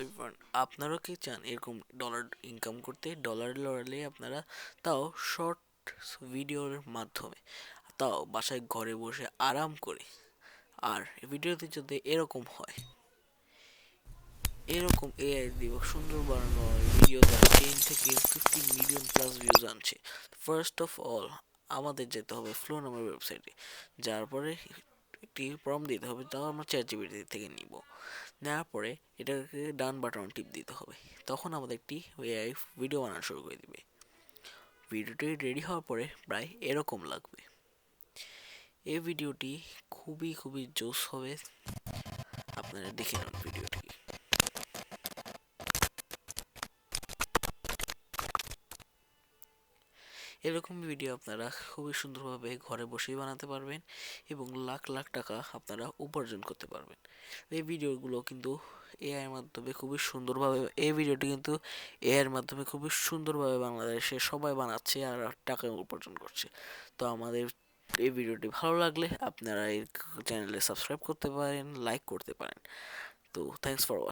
Everyone, আপনারাও কি চান এরকম ডলার ইনকাম করতে? ডলার লড়ালে আপনারা তাও শর্ট ভিডিওর মাধ্যমে, তাও বাসায় ঘরে বসে আরাম করে। আর ভিডিওতে যদি এরকম হয়, এরকম এআই দিয়ে সুন্দর বানানো হয় ভিডিও যা 10 থেকে 15 মিলিয়ন প্লাস ভিউজ আনছে। ফার্স্ট অফ অল আমাদের যেতে হবে ফ্লো নামের ওয়েবসাইটে, যার পরে একটি প্রম্পট দিতে হবে, তাও আমরা চ্যাট জিপিটি থেকে নিব। নেওয়ার পরে এটাকে ডান বাটন টিপ দিতে হবে, তখন আমাদের একটি এআই ভিডিও বানানো শুরু করে দিবে। ভিডিওটি রেডি হওয়ার পরে প্রায় এরকম লাগবে। এই ভিডিওটি খুবই খুবই জোস হবে, আপনারা দেখে নেন ভিডিওটি। এরকম ভিডিও আপনারা খুবই সুন্দরভাবে ঘরে বসেই বানাতে পারবেন এবং লাখ লাখ টাকা আপনারা উপার্জন করতে পারবেন। এই ভিডিওগুলো কিন্তু এআই এর মাধ্যমে খুবই সুন্দরভাবে, এই ভিডিওটি কিন্তু এআই এর মাধ্যমে খুবই সুন্দরভাবে বাংলাদেশে সবাই বানাচ্ছে আর টাকা উপার্জন করছে। তো আমাদের এই ভিডিওটি ভালো লাগলে আপনারা এই চ্যানেলে সাবস্ক্রাইব করতে পারেন, লাইক করতে পারেন। তো থ্যাংকস ফর ওয়াচিং।